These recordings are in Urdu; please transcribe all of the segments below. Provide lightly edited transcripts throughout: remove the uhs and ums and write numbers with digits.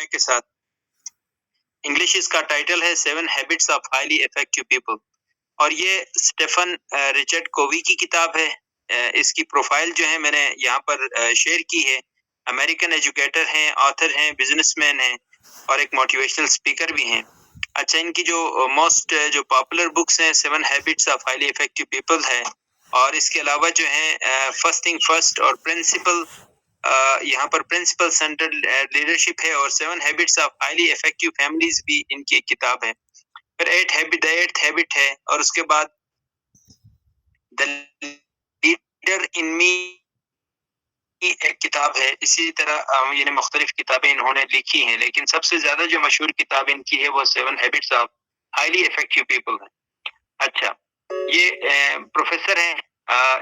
ترجمے کے ساتھ. انگلش اس کا ٹائٹل ہے 7 habits of highly effective people, اور یہ اسٹیفن رچرڈ کووی کی کتاب ہے. اس کی پروفائل جو ہے میں نے یہاں پر شیئر کی ہے. امریکن ایجوکیٹر ہیں، آتھر ہیں، بزنس مین ہیں اور ایک موٹیویشنل اسپیکر بھی ہیں. اچھا، ان کی جو موسٹ جو پاپولر بکس ہیں 7 habits of highly effective people ہے، اور اس کے علاوہ جو ہیں فرسٹ تھنگ فرسٹ اور پرنسپل، یہاں پر پرنسپل سینٹرل لیڈرشپ ہے، اور 7 habits of highly effective families بھی ان کی ایک کتاب ہے. پھر ایٹھ ہیبٹ ہے، اور اس کے بعد دا لیڈر ان می ایک کتاب ہے. اسی طرح یعنی مختلف کتابیں انہوں نے لکھی ہیں، لیکن سب سے زیادہ جو مشہور کتاب ان کی ہے وہ 7 habits of highly effective people ہے. اچھا، یہ پروفیسر ہیں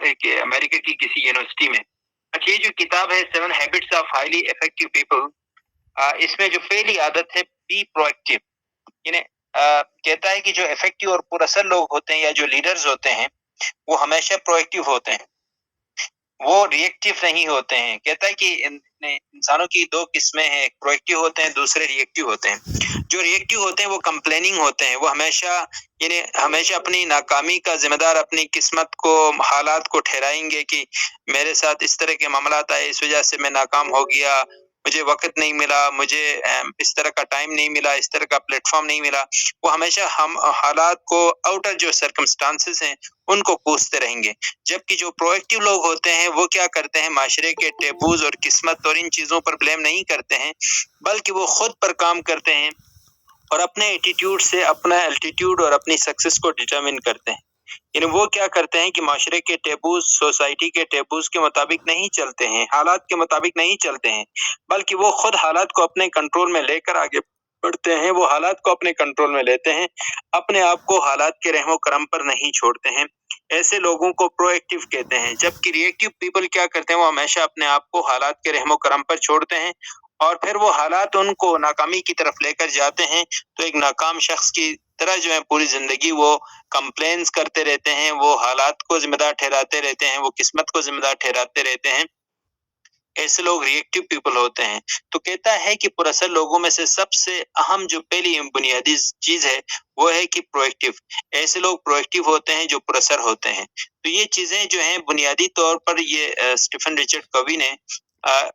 ایک امریکہ کی کسی یونیورسٹی میں. اچھا، یہ جو کتاب ہے 7 habits of highly effective people, اس میں جو پہلی عادت ہے بی پرو ایکٹیو، یعنی کہتا ہے کہ جو افیکٹو اور پر اثر لوگ ہوتے ہیں یا جو لیڈرز ہوتے ہیں وہ ہمیشہ پرو ایکٹیو ہوتے ہیں، وہ ری ایکٹیو نہیں ہوتے ہیں. کہتا ہے کہ انسانوں کی دو قسمیں ہیں، ایک پرو ایکٹیو ہوتے ہیں، دوسرے ری ایکٹیو ہوتے ہیں. جو ری ایکٹیو ہوتے ہیں وہ کمپلیننگ ہوتے ہیں، وہ ہمیشہ اپنی ناکامی کا ذمہ دار اپنی قسمت کو، حالات کو ٹھہرائیں گے کہ میرے ساتھ اس طرح کے معاملات آئے، اس وجہ سے میں ناکام ہو گیا، مجھے وقت نہیں ملا، مجھے اس طرح کا ٹائم نہیں ملا، اس طرح کا پلیٹ فارم نہیں ملا. وہ ہمیشہ ہم حالات کو، آؤٹر جو سرکمسٹانسز ہیں ان کو کوستے رہیں گے. جبکہ جو پرو ایکٹیو لوگ ہوتے ہیں وہ کیا کرتے ہیں، معاشرے کے ٹیبوز اور قسمت اور ان چیزوں پر بلیم نہیں کرتے ہیں، بلکہ وہ خود پر کام کرتے ہیں اور اپنے ایٹیٹیوڈ سے اپنا الٹیٹیوڈ اور اپنی سکسس کو ڈیٹرمن کرتے ہیں. یعنی وہ کیا کرتے ہیں کہ معاشرے کے ٹیبوز، سوسائٹی کے ٹیبوز کے مطابق نہیں چلتے ہیں، حالات کے مطابق نہیں چلتے ہیں، بلکہ وہ خود حالات کو اپنے کنٹرول میں لے کر آگے بڑھتے ہیں. وہ حالات کو اپنے کنٹرول میں لیتے ہیں، اپنے آپ کو حالات کے رحم و کرم پر نہیں چھوڑتے ہیں. ایسے لوگوں کو پرو ایکٹیو کہتے ہیں. جبکہ ری ایکٹیو پیپل کیا کرتے ہیں، وہ ہمیشہ اپنے آپ کو حالات کے رحم و کرم پر چھوڑتے ہیں، اور پھر وہ حالات ان کو ناکامی کی طرف لے کر جاتے ہیں. تو ایک ناکام شخص کی طرح جو ہے پوری زندگی وہ کمپلینس کرتے رہتے ہیں، وہ حالات کو ذمہ دار ٹھہراتے رہتے ہیں، وہ قسمت کو ذمہ دار ٹھہراتے رہتے ہیں. ایسے لوگ ری ایکٹیو پیپل ہوتے ہیں. تو کہتا ہے کہ پر اثر لوگوں میں سے سب سے اہم جو پہلی بنیادی چیز ہے وہ ہے کہ پرو ایکٹیو. ایسے لوگ پرو ایکٹیو ہوتے ہیں جو پر اثر ہوتے ہیں. تو یہ چیزیں جو ہیں بنیادی طور پر یہ اسٹیفن رچرڈ کووی نے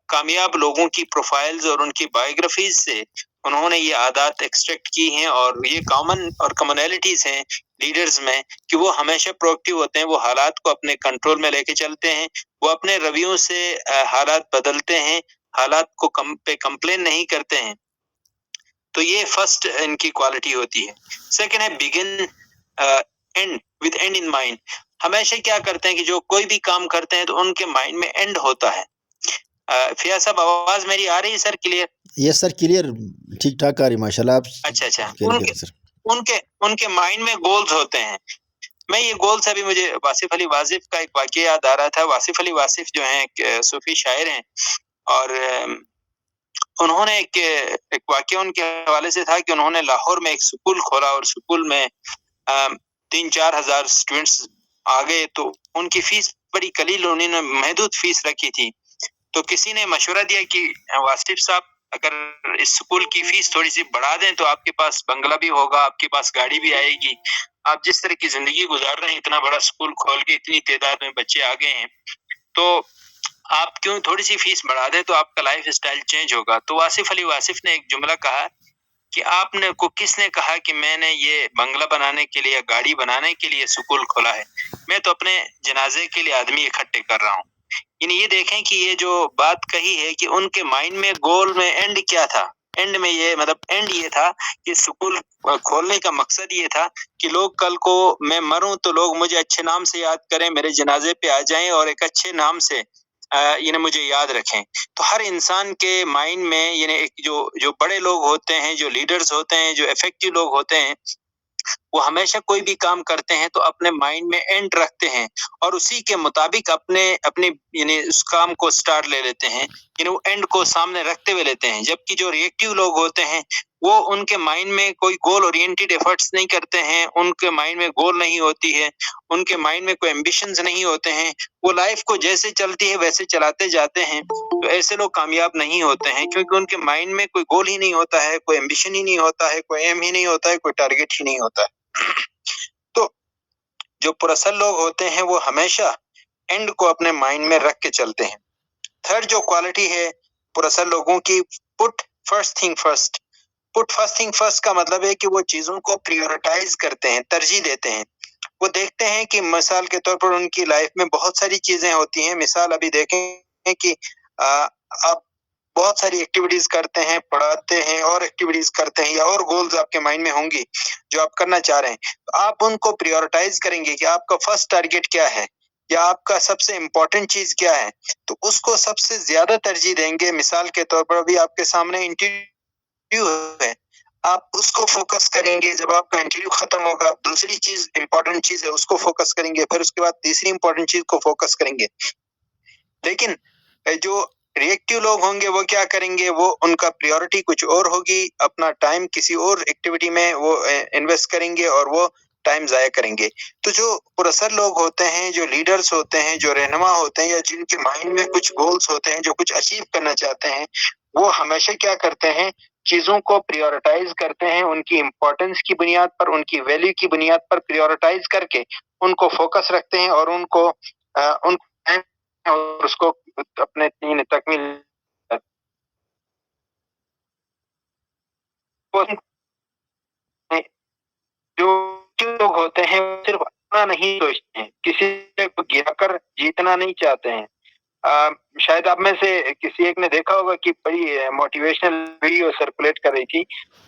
کامیاب لوگوں کی پروفائلز اور ان کی بایوگرافیز سے انہوں نے یہ عادات ایکسٹریکٹ کی ہیں، اور یہ کامن اور کامنالٹیز ہیں لیڈرز میں کہ وہ ہمیشہ پرو ایکٹیو ہوتے ہیں، وہ حالات کو اپنے کنٹرول میں لے کے چلتے ہیں، وہ اپنے رویوں سے حالات بدلتے ہیں، حالات کو پہ کمپلین نہیں کرتے ہیں. تو یہ فرسٹ ان کی کوالٹی ہوتی ہے. سیکنڈ ہے begin and with and in mind. ہمیشہ کیا کرتے ہیں کہ جو کوئی بھی کام کرتے ہیں تو ان کے مائنڈ میں اینڈ ہوتا ہے. فیاض صاحب آواز میری آ رہی ہے سر کلیئر؟ یس سر، کلیئر، ٹھیک ٹھاک آ رہی ماشاء اللہ. آپ اچھا سر ان کے مائنڈ میں گولز ہوتے ہیں. میں یہ گولز ابھی مجھے واصف علی واصف کا ایک واقعہ یاد آ رہا تھا. واصف علی واصف جو ہیں ایک صوفی شاعر ہیں، اور انہوں نے ایک واقعہ ان کے حوالے سے تھا کہ انہوں نے لاہور میں ایک سکول کھولا، اور سکول میں 3-4 ہزار اسٹوڈنٹس آ گئے. تو ان کی فیس بڑی قلیل، انہوں نے محدود فیس رکھی تھی. تو کسی نے مشورہ دیا کہ واصف صاحب اگر اس سکول کی فیس تھوڑی سی بڑھا دیں تو آپ کے پاس بنگلہ بھی ہوگا، آپ کے پاس گاڑی بھی آئے گی، آپ جس طرح کی زندگی گزار رہے ہیں، اتنا بڑا سکول کھول کے اتنی تعداد میں بچے آ گئے ہیں، تو آپ کیوں تھوڑی سی فیس بڑھا دیں تو آپ کا لائف اسٹائل چینج ہوگا. تو واصف علی واصف نے ایک جملہ کہا کہ آپ نے کو کس نے کہا کہ میں نے یہ بنگلہ بنانے کے لیے، گاڑی بنانے کے لیے سکول کھولا ہے؟ میں تو اپنے جنازے کے لیے آدمی اکٹھے کر رہا ہوں. یعنی یہ دیکھیں کہ یہ جو بات کہی ہے کہ ان کے مائنڈ میں گول میں اینڈ کیا تھا. اینڈ میں یہ اینڈ یہ تھا کہ سکول کھولنے کا مقصد یہ تھا کہ لوگ کل کو میں مروں تو لوگ مجھے اچھے نام سے یاد کریں، میرے جنازے پہ آ جائیں اور ایک اچھے نام سے مجھے یاد رکھیں. تو ہر انسان کے مائنڈ میں ایک جو بڑے لوگ ہوتے ہیں، جو لیڈرز ہوتے ہیں، جو افیکٹو لوگ ہوتے ہیں، وہ ہمیشہ کوئی بھی کام کرتے ہیں تو اپنے مائنڈ میں اینڈ رکھتے ہیں اور اسی کے مطابق اپنے یعنی اس کام کو سٹارٹ لے لیتے ہیں، یعنی وہ اینڈ کو سامنے رکھتے ہوئے لیتے ہیں، جبکہ جو ریئیکٹیو لوگ ہوتے ہیں وہ ان کے مائنڈ میں کوئی گول اورینٹیڈ ایفرٹس نہیں کرتے ہیں، ان کے مائنڈ میں گول نہیں ہوتی ہے، ان کے مائنڈ میں کوئی ایمبیشنز نہیں ہوتے ہیں، وہ لائف کو جیسے چلتی ہے ویسے چلاتے جاتے ہیں، تو ایسے لوگ کامیاب نہیں ہوتے ہیں کیونکہ ان کے مائنڈ میں کوئی گول ہی نہیں ہوتا ہے، کوئی ایمبیشن ہی نہیں ہوتا ہے، کوئی ایم ہی نہیں ہوتا ہے، کوئی ٹارگیٹ ہی نہیں ہوتا ہے۔ تو جو پراثر لوگ ہوتے ہیں وہ ہمیشہ اینڈ کو اپنے مائنڈ میں رکھ کے چلتے ہیں۔ تھرڈ جو کوالٹی ہے پراثر لوگوں کی، پٹ فرسٹ تھنگ فرسٹ۔ پٹ فرسٹ تھنگ فرسٹ کا مطلب ہے کہ وہ چیزوں کو پریورٹائز کرتے ہیں، ترجیح دیتے ہیں۔ وہ دیکھتے ہیں کہ مثال کے طور پر ان کی لائف میں بہت ساری چیزیں ہوتی ہیں، مثال ابھی دیکھیں کہ آپ بہت ساری ایکٹیویٹیز کرتے ہیں، پڑھاتے ہیں اور ایکٹیویٹیز کرتے ہیں یا اور گولز آپ کے مائنڈ میں ہوں گی جو آپ کرنا چاہ رہے ہیں، تو آپ ان کو پریورٹائز کریں گے کہ آپ کا فرسٹ ٹارگیٹ کیا ہے یا آپ کا سب سے امپورٹنٹ چیز کیا ہے، تو اس کو سب سے زیادہ ترجیح دیں گے۔ مثال کے طور پر ابھی آپ کے سامنے انٹرویو ہے، آپ اس کو فوکس کریں گے، جب آپ کا انٹرویو ختم ہوگا دوسری چیز امپورٹنٹ چیز ہے اس کو فوکس کریں گے، پھر اس کے بعد تیسری امپورٹنٹ چیز کو فوکس کریں گے۔ لیکن جو ریئیکٹیو لوگ ہوں گے وہ کیا کریں گے، وہ ان کا پریورٹی کچھ اور ہوگی، اپنا ٹائم کسی اور ایکٹیویٹی میں وہ انویسٹ کریں گے اور وہ ٹائم ضائع کریں گے۔ تو جو پراثر لوگ ہوتے ہیں، جو لیڈرز ہوتے ہیں، جو رہنما ہوتے ہیں یا جن کے مائنڈ میں کچھ گولز ہوتے ہیں، جو کچھ اچیو کرنا چاہتے ہیں، وہ ہمیشہ کیا کرتے ہیں، چیزوں کو پریورٹائز کرتے ہیں، ان کی امپورٹنس کی بنیاد پر، ان کی ویلیو کی بنیاد پر پریورٹائز کر کے ان کو فوکس رکھتے ہیں اور ان کو اور اس کو اپنے تکمیل جو لوگ ہوتے ہیں وہ صرف اپنا نہیں سوچتے ہیں، کسی کو گرا کر جیتنا نہیں چاہتے ہیں۔ شاید آپ میں سے کسی ایک نے دیکھا ہوگا کہ بڑی موٹیویشنل ویڈیو سرکولیٹ کر رہی تھی،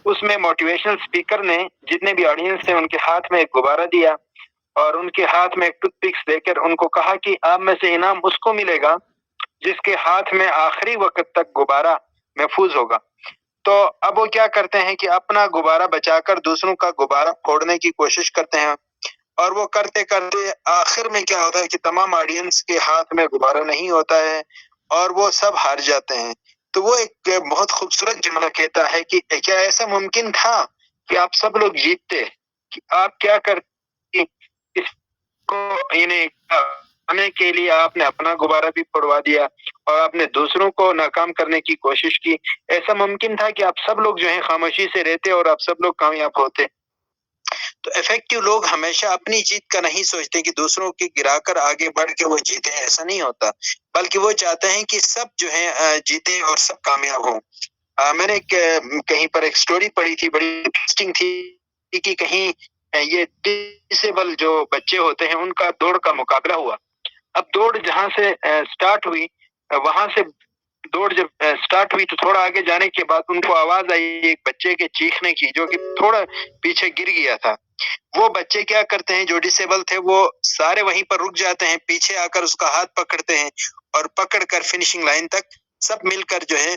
اس میں موٹیویشنل اسپیکر نے جتنے بھی آڈینس تھے ان کے ہاتھ میں ایک غبارہ دیا اور ان کے ہاتھ میں ایک ٹوتھ پکس دے کر ان کو کہا کہ آپ میں سے انعام اس کو ملے گا جس کے ہاتھ میں آخری وقت تک غبارہ محفوظ ہوگا۔ تو اب وہ کیا کرتے ہیں کہ اپنا غبارہ بچا کر دوسروں کا غبارہ پھوڑنے کی کوشش کرتے ہیں، اور وہ کرتے کرتے آخر میں کیا ہوتا ہے کہ تمام آڈینس کے ہاتھ میں غبارہ نہیں ہوتا ہے اور وہ سب ہار جاتے ہیں۔ تو وہ ایک بہت خوبصورت جملہ کہتا ہے کہ کیا ایسا ممکن تھا کہ آپ سب لوگ جیتتے، کہ آپ کیا کرتے اس کو یعنی آنے کے لیے آپ نے اپنا غبارہ بھی پھوڑوا دیا اور آپ نے دوسروں کو ناکام کرنے کی کوشش کی۔ ایسا ممکن تھا کہ آپ سب لوگ جو ہیں خاموشی سے رہتے اور آپ سب لوگ کامیاب ہوتے۔ تو افیکٹو لوگ ہمیشہ اپنی جیت کا نہیں سوچتے کہ دوسروں کی گرا کر آگے بڑھ کے وہ جیتے، ایسا نہیں ہوتا، بلکہ وہ چاہتے ہیں کہ سب جو ہیں جیتے اور سب کامیاب ہوں۔ میں نے کہیں پر ایک سٹوری پڑھی تھی، بڑی انٹرسٹنگ تھی کہ کہیں یہ ڈسیبل جو بچے ہوتے ہیں ان کا دوڑ کا مقابلہ ہوا۔ اب دوڑ جہاں سے سٹارٹ ہوئی، وہاں سے دوڑ جب سٹارٹ ہوئی تو تھوڑا آگے جانے کے بعد ان کو آواز آئی ایک بچے کے چیخنے کی جو کہ تھوڑا پیچھے گر گیا تھا۔ وہ بچے کیا کرتے ہیں جو ڈسیبل تھے، وہ سارے وہیں پر رک جاتے ہیں، پیچھے آ کر اس کا ہاتھ پکڑتے ہیں اور پکڑ کر فنیشنگ لائن تک سب مل کر جو ہے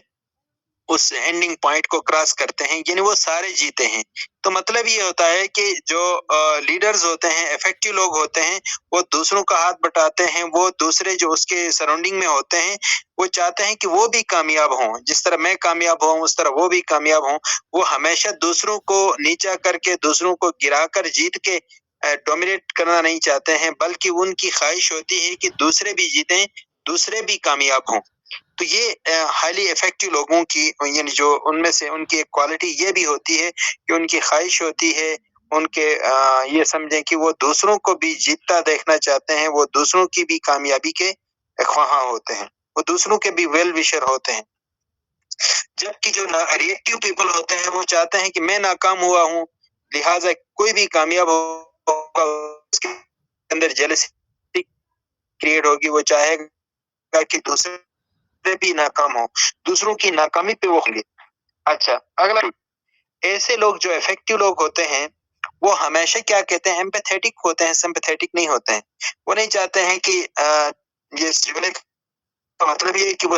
اس اینڈنگ پوائنٹ کو کراس کرتے ہیں، یعنی وہ سارے جیتے ہیں۔ تو مطلب یہ ہوتا ہے کہ جو لیڈرز ہوتے ہیں، افیکٹو لوگ ہوتے ہیں، وہ دوسروں کا ہاتھ بٹاتے ہیں، وہ دوسرے جو اس کے سراؤنڈنگ میں ہوتے ہیں وہ چاہتے ہیں کہ وہ بھی کامیاب ہوں، جس طرح میں کامیاب ہوں اس طرح وہ بھی کامیاب ہوں۔ وہ ہمیشہ دوسروں کو نیچا کر کے، دوسروں کو گرا کر جیت کے ڈومینیٹ کرنا نہیں چاہتے ہیں، بلکہ ان کی خواہش ہوتی ہے کہ دوسرے بھی جیتیں، دوسرے بھی کامیاب ہوں۔ تو یہ ہائیلی افیکٹو لوگوں کی یعنی جو ان میں سے ان کی ایک کوالٹی یہ بھی ہوتی ہے کہ ان کی خواہش ہوتی ہے، ان کے یہ سمجھیں کہ وہ دوسروں کو بھی جیتتا دیکھنا چاہتے ہیں، وہ دوسروں کی بھی کامیابی کے خواہاں ہوتے ہیں، وہ دوسروں کے بھی ویل وشر ہوتے ہیں۔ جبکہ جو ریئیکٹیو پیپل ہوتے ہیں وہ چاہتے ہیں کہ میں ناکام ہوا ہوں، لہٰذا کوئی بھی کامیاب ہوگا اس کے اندر جیلسی کریٹ ہوگی، وہ چاہے گا کہ دوسرے بھی ناکام ہوں، دوسروں کی ناکامی پہ وہ ہوں گے۔ اچھا، اگلا، ایسے لوگ جو افیکٹو لوگ ہوتے ہیں وہ ہمیشہ کیا کہتے ہیں، ایمپیتھیٹک ہوتے ہیں، سمپیتھیٹک نہیں ہوتے ہیں۔ وہ نہیں چاہتے ہیں کہ یہ کا مطلب یہ ہے کہ وہ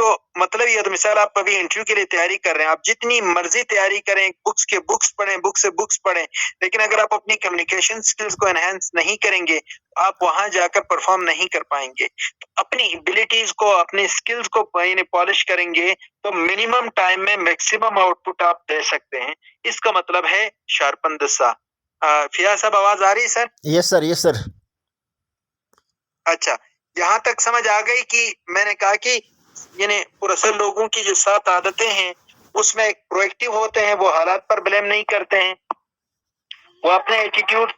تو مطلب یہ تو مثال آپ ابھی انٹرویو کے لیے تیاری کر رہے ہیں, آپ جتنی مرضی تیاری کریں, بکس پڑھیں, بکس سے بکس پڑھیں, لیکن اگر آپ اپنی کمیونیکیشن سکلز کو انہینس نہیں کریں گے, آپ وہاں جا کر پرفارم نہیں کر پائیں گے. اپنی ایبلٹیز کو, اپنی سکلز کو پالش کریں گے تو منیمم ٹائم میں میکسیمم آؤٹ پٹ آپ دے سکتے ہیں. اس کا مطلب ہے شارپن دا سا. فیاض صاحب آواز آ رہی ہے سر؟ یس سر, یس سر. اچھا, یہاں تک سمجھ آ گئی کہ میں نے کہا کہ یعنی پراصل لوگوں کی جو 7 عادتیں ہیں اس میں ایک پرویکٹیو ہوتے ہیں, وہ حالات پر بلیم نہیں کرتے ہیں, وہ اپنے ایٹیٹیوڈ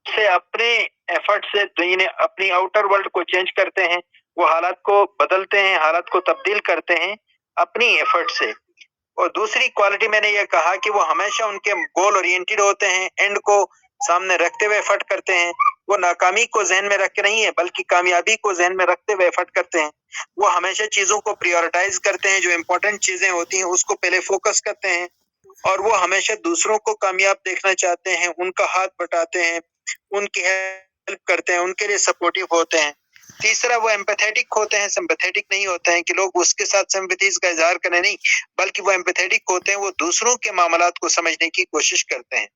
سے, اپنے ایفرٹ سے یعنی اپنی آؤٹر ورلڈ کو چینج کرتے ہیں, وہ حالات کو بدلتے ہیں, حالات کو تبدیل کرتے ہیں اپنی ایفرٹ سے. اور دوسری کوالٹی میں نے یہ کہا کہ وہ ہمیشہ ان کے گول اورینٹڈ ہوتے ہیں, اینڈ کو سامنے رکھتے ہوئے ایفرٹ کرتے ہیں. وہ ناکامی کو ذہن میں رکھ کے نہیں ہے بلکہ کامیابی کو ذہن میں رکھتے ہوئے ایفرٹ کرتے ہیں. وہ ہمیشہ چیزوں کو پریورٹائز کرتے ہیں, جو امپورٹنٹ چیزیں ہوتی ہیں اس کو پہلے فوکس کرتے ہیں, اور وہ ہمیشہ دوسروں کو کامیاب دیکھنا چاہتے ہیں, ان کا ہاتھ بٹاتے ہیں, ان کی ہیلپ کرتے ہیں, ان کے لیے سپورٹیو ہوتے ہیں. تیسرا, وہ ایمپیتھیٹک ہوتے ہیں, سمپیتھیٹک نہیں ہوتے ہیں کہ لوگ اس کے ساتھ سمپیتھیز کا اظہار کریں, نہیں, بلکہ وہ ایمپیتھیٹک ہوتے ہیں, وہ دوسروں کے معاملات کو سمجھنے کی کوشش کرتے ہیں.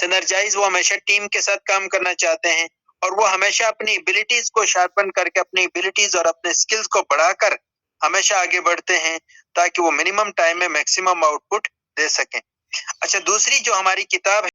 سنرجائز, وہ ہمیشہ ٹیم کے ساتھ کام کرنا چاہتے ہیں, اور وہ ہمیشہ اپنی ایبلٹیز کو شارپن کر کے, اپنی ایبلٹیز اور اپنے سکلز کو بڑھا کر ہمیشہ آگے بڑھتے ہیں تاکہ وہ منیمم ٹائم میں میکسیمم آؤٹ پٹ دے سکیں. اچھا, دوسری جو ہماری کتاب ہے